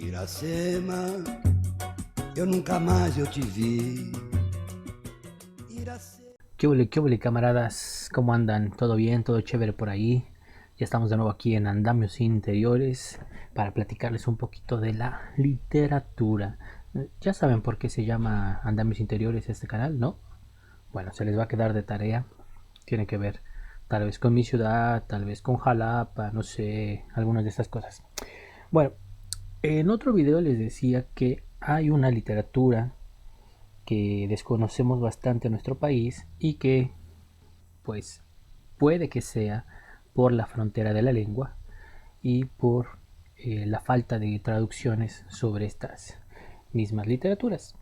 Iracema, eu nunca mais eu te vi. Iracema. Qué huele, camaradas? ¿Cómo andan? ¿Todo bien? ¿Todo chévere por ahí? Ya estamos de nuevo aquí en Andamios Interiores para platicarles un poquito de la literatura. Ya saben por qué se llama Andamios Interiores este canal, ¿no? Bueno, se les va a quedar de tarea. Tiene que ver tal vez con mi ciudad, tal vez con Jalapa, no sé, algunas de estas cosas. Bueno, en otro video les decía que hay una literatura que desconocemos bastante en nuestro país y que pues puede que sea por la frontera de la lengua y por la falta de traducciones sobre estas mismas literaturas.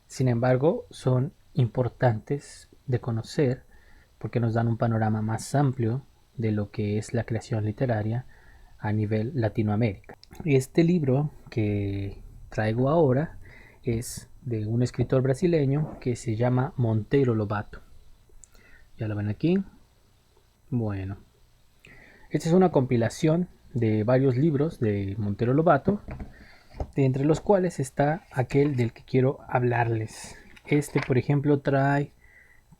Sin embargo, son importantes de conocer porque nos dan un panorama más amplio de lo que es la creación literaria a nivel Latinoamérica. Este libro que traigo ahora es de un escritor brasileño que se llama Monteiro Lobato. ¿Ya lo ven aquí? Bueno, esta es una compilación de varios libros de Monteiro Lobato, de entre los cuales está aquel del que quiero hablarles. Este, por ejemplo, trae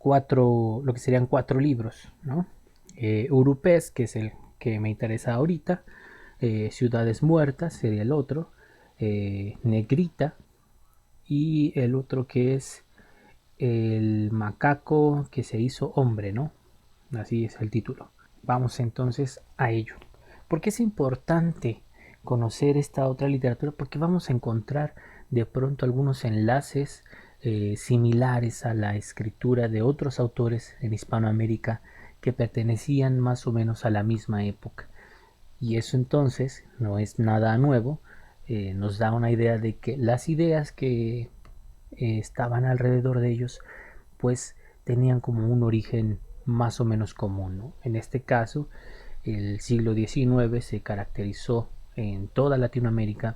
lo que serían 4 libros, ¿no? Urupés, que es el que me interesa ahorita. Ciudades Muertas sería el otro. Negrita. Y el otro que es El macaco que se hizo hombre, ¿no? Así es el título. Vamos entonces a ello. ¿Por qué es importante conocer esta otra literatura? Porque vamos a encontrar de pronto algunos enlaces similares a la escritura de otros autores en Hispanoamérica que pertenecían más o menos a la misma época. Y eso entonces no es nada nuevo, nos da una idea de que las ideas que estaban alrededor de ellos pues tenían como un origen más o menos común, ¿no? En este caso, el siglo XIX se caracterizó en toda Latinoamérica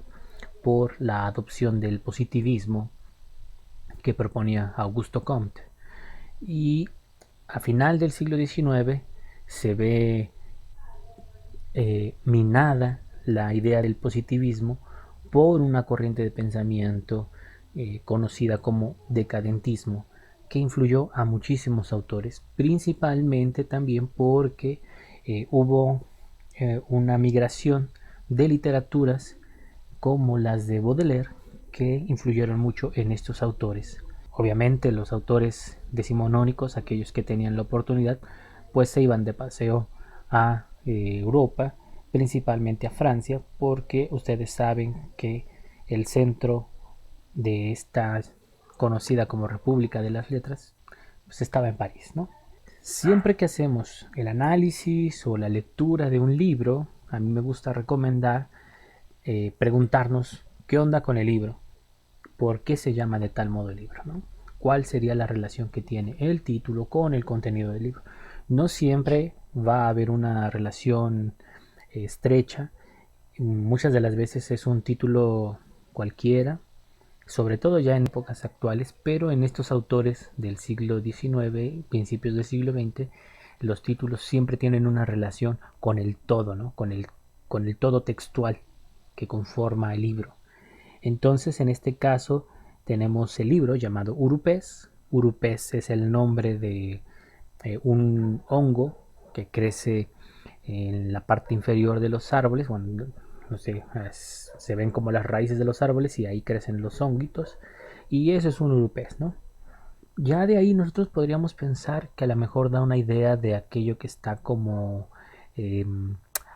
por la adopción del positivismo que proponía Augusto Comte. Y a final del siglo XIX se ve minada la idea del positivismo por una corriente de pensamiento conocida como decadentismo, que influyó a muchísimos autores, principalmente también porque hubo una migración de literaturas como las de Baudelaire que influyeron mucho en estos autores. Obviamente los autores decimonónicos, aquellos que tenían la oportunidad, pues se iban de paseo a Europa, principalmente a Francia, porque ustedes saben que el centro de esta conocida como República de las Letras pues estaba en París, ¿no? Siempre que hacemos el análisis o la lectura de un libro, a mí me gusta recomendar preguntarnos qué onda con el libro, por qué se llama de tal modo el libro, ¿no? ¿Cuál sería la relación que tiene el título con el contenido del libro? No siempre va a haber una relación estrecha. Muchas de las veces es un título cualquiera, sobre todo ya en épocas actuales, pero en estos autores del siglo XIX, principios del siglo XX, los títulos siempre tienen una relación con el todo, ¿no? Con el todo textual que conforma el libro. Entonces, en este caso, tenemos el libro llamado Urupés. Urupés es el nombre de un hongo que crece en la parte inferior de los árboles. Bueno, no sé, se ven como las raíces de los árboles y ahí crecen los honguitos. Y eso es un urupés, ¿no? Ya de ahí nosotros podríamos pensar que a lo mejor da una idea de aquello que está como eh,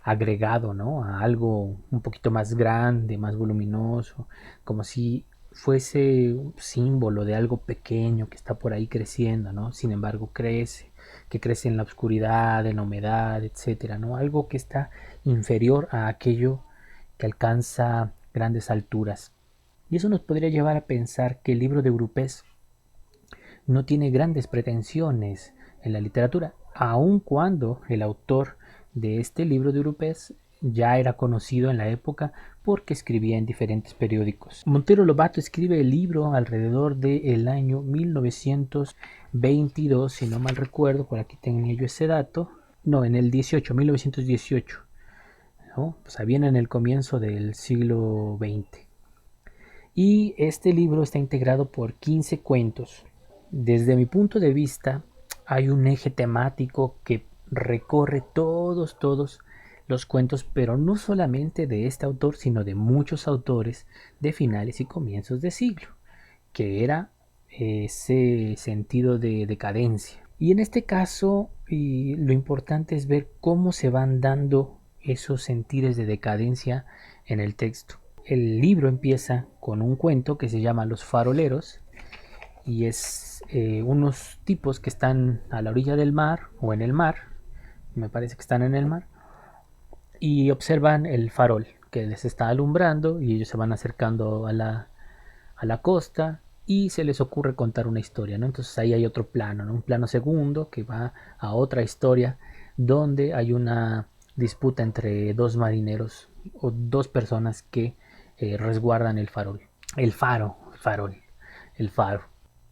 agregado, ¿no? A algo un poquito más grande, más voluminoso, como si fuese un símbolo de algo pequeño que está por ahí creciendo, ¿no? Sin embargo, que crece en la oscuridad, en la humedad, etcétera, ¿no? Algo que está inferior a aquello que alcanza grandes alturas. Y eso nos podría llevar a pensar que el libro de Urupés no tiene grandes pretensiones en la literatura, aun cuando el autor de este libro de Urupés ya era conocido en la época porque escribía en diferentes periódicos. Monteiro Lobato escribe el libro alrededor del año 1922, si no mal recuerdo, por aquí tenía yo ese dato, no, en el 1918, ¿no? O sea, viene en el comienzo del siglo XX. Y este libro está integrado por 15 cuentos. Desde mi punto de vista, hay un eje temático que recorre todos los cuentos, pero no solamente de este autor, sino de muchos autores de finales y comienzos de siglo, que era ese sentido de decadencia. Y en este caso, lo importante es ver cómo se van dando esos sentidos de decadencia en el texto. El libro empieza con un cuento que se llama Los Faroleros y es unos tipos que están a la orilla del mar o en el mar, me parece que están en el mar, y observan el farol que les está alumbrando y ellos se van acercando a la costa y se les ocurre contar una historia, ¿no? Entonces ahí hay otro plano, ¿no? Un plano segundo que va a otra historia donde hay una disputa entre dos marineros o dos personas que resguardan el farol. El faro.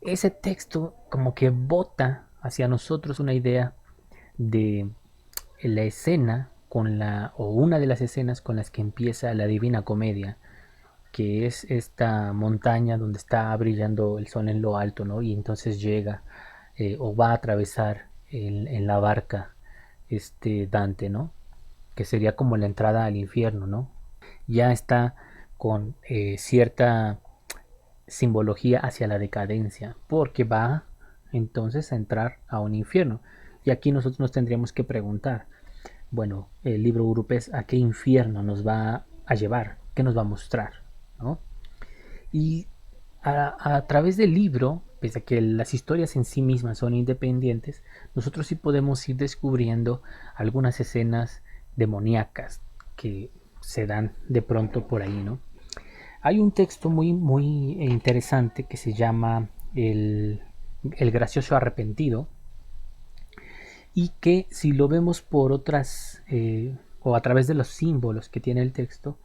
Ese texto como que bota hacia nosotros una idea de la escena con la o una de las escenas con las que empieza la Divina Comedia, que es esta montaña donde está brillando el sol en lo alto, ¿no? Y entonces llega o va a atravesar en la barca este Dante, ¿no? Que sería como la entrada al infierno, ¿no? Ya está con cierta simbología hacia la decadencia, porque va entonces a entrar a un infierno. Y aquí nosotros nos tendríamos que preguntar, bueno, el libro Urupes, ¿a qué infierno nos va a llevar? ¿Qué nos va a mostrar? ¿No? Y a través del libro, pese a que las historias en sí mismas son independientes, nosotros sí podemos ir descubriendo algunas escenas demoníacas que se dan de pronto por ahí, ¿no? Hay un texto muy interesante que se llama el gracioso arrepentido y que si lo vemos por otras o a través de los símbolos que tiene el texto,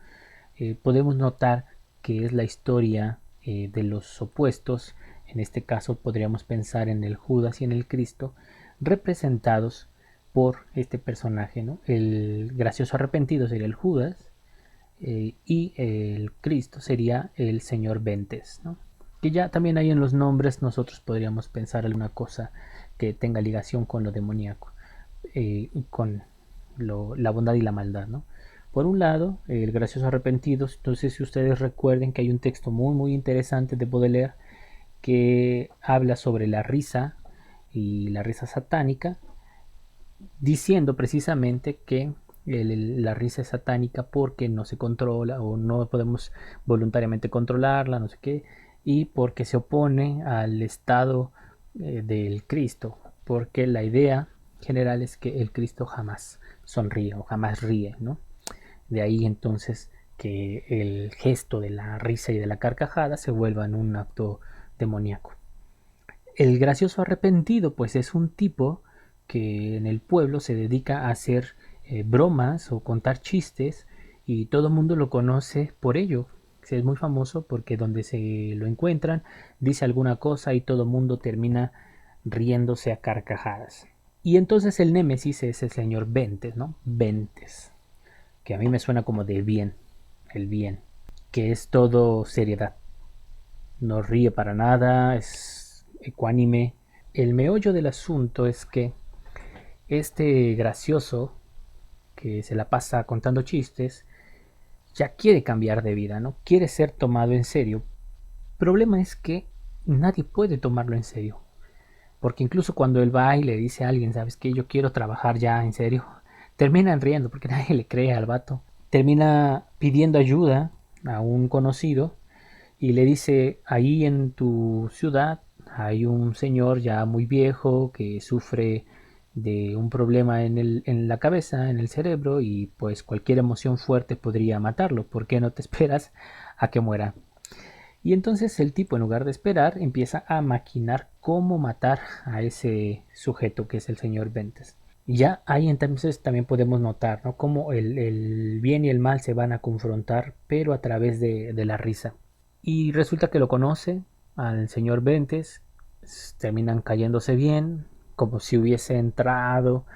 podemos notar que es la historia de los opuestos. En este caso podríamos pensar en el Judas y en el Cristo, representados por este personaje, ¿no? El gracioso arrepentido sería el Judas y el Cristo sería el señor Ventes, ¿no? Que ya también hay en los nombres nosotros podríamos pensar alguna cosa que tenga ligación con lo demoníaco, con la bondad y la maldad, ¿no? Por un lado, el gracioso arrepentido. Entonces, si ustedes recuerden que hay un texto muy interesante de Baudelaire que habla sobre la risa y la risa satánica, diciendo precisamente que la risa es satánica porque no se controla o no podemos voluntariamente controlarla, no sé qué, y porque se opone al estado del Cristo, porque la idea general es que el Cristo jamás sonríe o jamás ríe, ¿no? De ahí entonces que el gesto de la risa y de la carcajada se vuelva en un acto demoníaco. El gracioso arrepentido pues es un tipo que en el pueblo se dedica a hacer bromas o contar chistes y todo el mundo lo conoce por ello. Es muy famoso porque donde se lo encuentran dice alguna cosa y todo el mundo termina riéndose a carcajadas. Y entonces el némesis es el señor Ventes, ¿no? Ventes, que a mí me suena como de bien, el bien, que es todo seriedad. No ríe para nada, es ecuánime. El meollo del asunto es que este gracioso que se la pasa contando chistes ya quiere cambiar de vida, ¿no? Quiere ser tomado en serio. El problema es que nadie puede tomarlo en serio. Porque incluso cuando él va y le dice a alguien, ¿sabes qué? Yo quiero trabajar ya en serio. Terminan riendo porque nadie le cree al vato. Termina pidiendo ayuda a un conocido y le dice, ahí en tu ciudad hay un señor ya muy viejo que sufre de un problema en la cabeza, en el cerebro, y pues cualquier emoción fuerte podría matarlo. ¿Por qué no te esperas a que muera? Y entonces el tipo, en lugar de esperar, empieza a maquinar cómo matar a ese sujeto que es el señor Ventes. Y ya ahí entonces también podemos notar, ¿no?, cómo el bien y el mal se van a confrontar, pero a través de la risa. Y resulta que lo conoce al señor Ventes, terminan cayéndose bien, como si hubiese entrado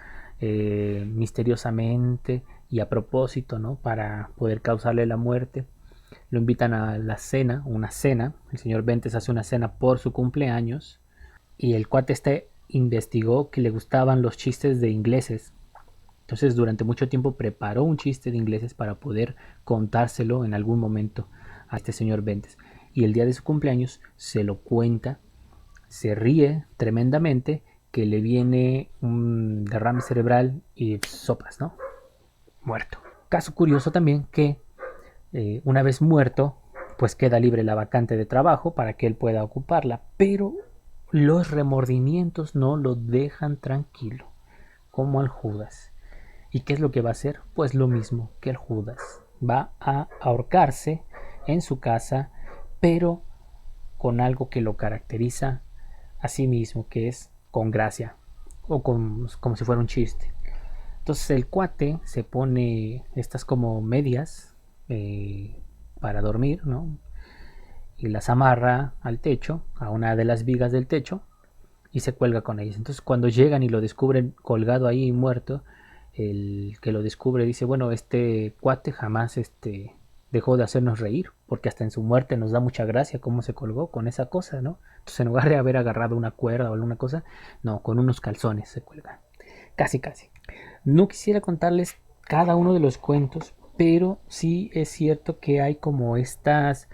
misteriosamente y a propósito, ¿no? Para poder causarle la muerte. Lo invitan a la cena, una cena. El señor Ventes hace una cena por su cumpleaños y el cuate este investigó que le gustaban los chistes de ingleses. Entonces durante mucho tiempo preparó un chiste de ingleses para poder contárselo en algún momento a este señor Ventes. Y el día de su cumpleaños se lo cuenta, se ríe tremendamente, que le viene un derrame cerebral y sopas, ¿no? Muerto. Caso curioso también que una vez muerto, pues queda libre la vacante de trabajo para que él pueda ocuparla, pero los remordimientos no lo dejan tranquilo, como al Judas. ¿Y qué es lo que va a hacer? Pues lo mismo que el Judas. Va a ahorcarse en su casa, pero con algo que lo caracteriza a sí mismo, que es con gracia, o como si fuera un chiste. Entonces el cuate se pone estas como medias para dormir, ¿no? Y las amarra al techo, a una de las vigas del techo, y se cuelga con ellas. Entonces cuando llegan y lo descubren colgado ahí muerto, el que lo descubre dice, bueno, este cuate jamás dejó de hacernos reír, porque hasta en su muerte nos da mucha gracia cómo se colgó con esa cosa, ¿no? Entonces en lugar de haber agarrado una cuerda o alguna cosa, no, con unos calzones se cuelga. Casi, casi. No quisiera contarles cada uno de los cuentos, pero sí es cierto que hay como estas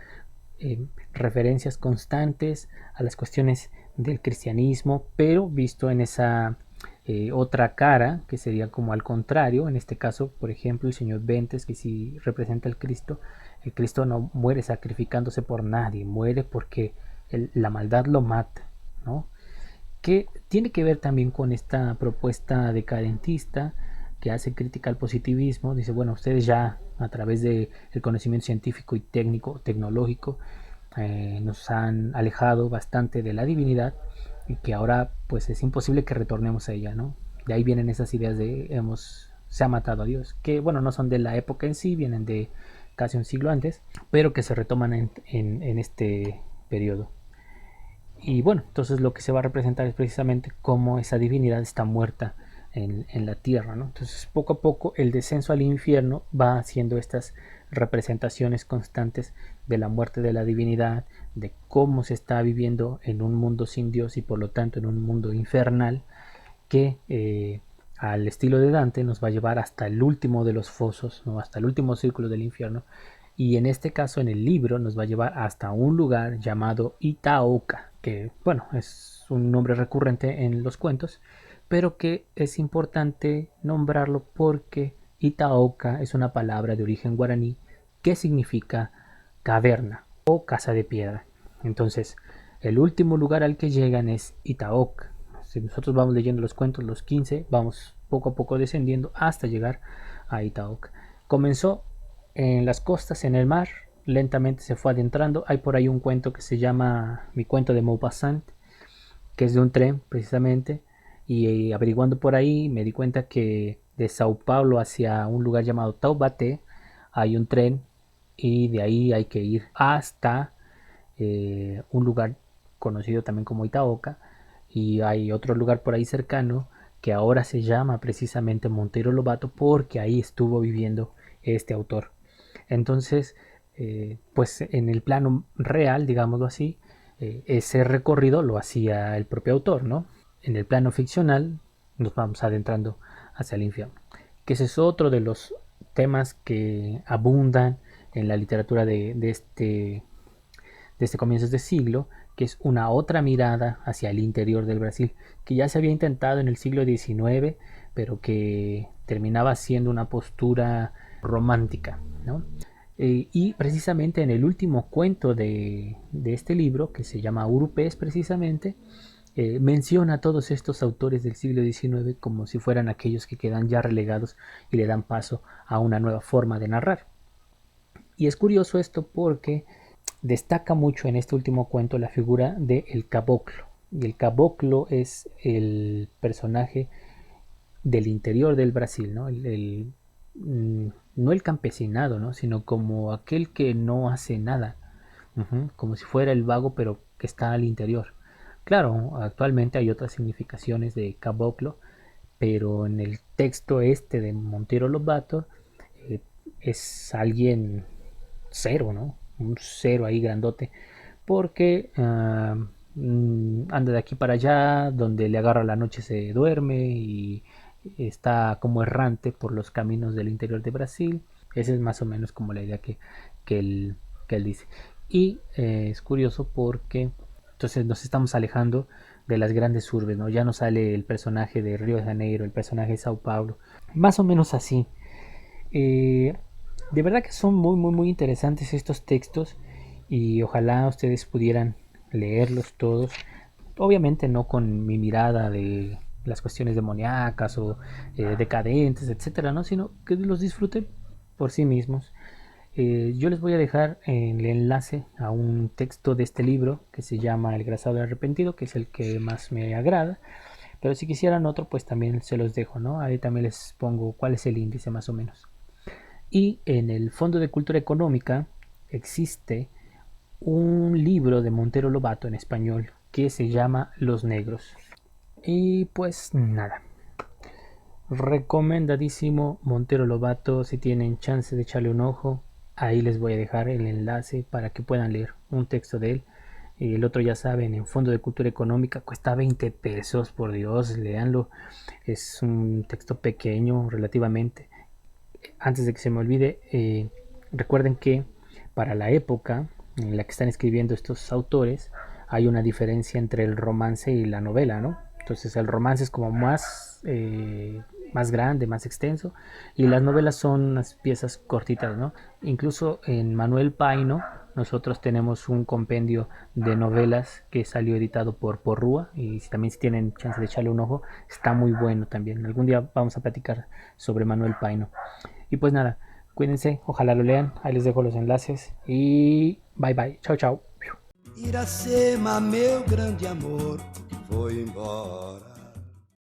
referencias constantes a las cuestiones del cristianismo, pero visto en esa otra cara, que sería como al contrario. En este caso, por ejemplo, el señor Ventes, que sí representa al Cristo, el Cristo no muere sacrificándose por nadie, muere porque la maldad lo mata, ¿no? Que tiene que ver también con esta propuesta decadentista que hace crítica al positivismo. Dice, bueno, ustedes ya a través del conocimiento científico y técnico, tecnológico, nos han alejado bastante de la divinidad y que ahora pues es imposible que retornemos a ella, ¿no? De ahí vienen esas ideas de se ha matado a Dios, que bueno, no son de la época en sí, vienen de casi un siglo antes, pero que se retoman en este periodo. Y bueno, entonces lo que se va a representar es precisamente cómo esa divinidad está muerta en la tierra, ¿no? Entonces poco a poco el descenso al infierno va haciendo estas representaciones constantes de la muerte de la divinidad, de cómo se está viviendo en un mundo sin Dios y por lo tanto en un mundo infernal que al estilo de Dante nos va a llevar hasta el último de los fosos, ¿no? Hasta el último círculo del infierno, y en este caso en el libro nos va a llevar hasta un lugar llamado Itaoka, que bueno, es un nombre recurrente en los cuentos, pero que es importante nombrarlo porque Itaoka es una palabra de origen guaraní que significa caverna o casa de piedra. Entonces, el último lugar al que llegan es Itaoka. Si nosotros vamos leyendo los cuentos, los 15, vamos poco a poco descendiendo hasta llegar a Itaoka. Comenzó en las costas, en el mar, lentamente se fue adentrando. Hay por ahí un cuento que se llama Mi cuento de Maupassant, que es de un tren precisamente, y averiguando por ahí me di cuenta que de Sao Paulo hacia un lugar llamado Taubaté hay un tren y de ahí hay que ir hasta un lugar conocido también como Itaoka, y hay otro lugar por ahí cercano que ahora se llama precisamente Monteiro Lobato porque ahí estuvo viviendo este autor. Entonces, pues en el plano real, digámoslo así, ese recorrido lo hacía el propio autor, ¿no? En el plano ficcional nos vamos adentrando hacia el infierno, que ese es otro de los temas que abundan en la literatura de este comienzos de siglo, que es una otra mirada hacia el interior del Brasil, que ya se había intentado en el siglo XIX, pero que terminaba siendo una postura romántica, ¿no? Y precisamente en el último cuento de este libro, que se llama Urupés precisamente, menciona a todos estos autores del siglo XIX como si fueran aquellos que quedan ya relegados y le dan paso a una nueva forma de narrar. Y es curioso esto porque destaca mucho en este último cuento la figura de el caboclo. Y el caboclo es el personaje del interior del Brasil, ¿no? No el campesinado, ¿no? Sino como aquel que no hace nada, como si fuera el vago, pero que está al interior. Claro, actualmente hay otras significaciones de caboclo, pero en el texto este de Monteiro Lobato es alguien cero, ¿no? Un cero ahí grandote, porque anda de aquí para allá, donde le agarra la noche se duerme y está como errante por los caminos del interior de Brasil. Esa es más o menos como la idea que, él, que él dice. Y es curioso porque entonces nos estamos alejando de las grandes urbes, ¿no? Ya no sale el personaje de Río de Janeiro, el personaje de Sao Paulo, más o menos así. Eh, de verdad que son muy, muy, muy interesantes estos textos y ojalá ustedes pudieran leerlos todos. Obviamente no con mi mirada de las cuestiones demoníacas o decadentes, etcétera, ¿no? Sino que los disfruten por sí mismos. Yo les voy a dejar el enlace a un texto de este libro que se llama El Grasado del Arrepentido, que es el que más me agrada. Pero si quisieran otro, pues también se los dejo, ¿no? Ahí también les pongo cuál es el índice más o menos. Y en el Fondo de Cultura Económica existe un libro de Montero Lobato en español que se llama Los Negros. Y pues nada, recomendadísimo Montero Lobato. Si tienen chance de echarle un ojo, ahí les voy a dejar el enlace para que puedan leer un texto de él. Y el otro, ya saben, en Fondo de Cultura Económica, cuesta 20 pesos, por Dios, léanlo. Es un texto pequeño relativamente. Antes de que se me olvide, recuerden que para la época en la que están escribiendo estos autores hay una diferencia entre el romance y la novela, ¿no? Entonces el romance es como más grande, más extenso, y las novelas son unas piezas cortitas, ¿no? Incluso en Manuel Paino nosotros tenemos un compendio de novelas que salió editado por Porrúa, y también si tienen chance de echarle un ojo, está muy bueno también. Algún día vamos a platicar sobre Manuel Paino. Y pues nada, cuídense, ojalá lo lean, ahí les dejo los enlaces y bye bye, chao chao. Iracema, meu grande amor, foi embora.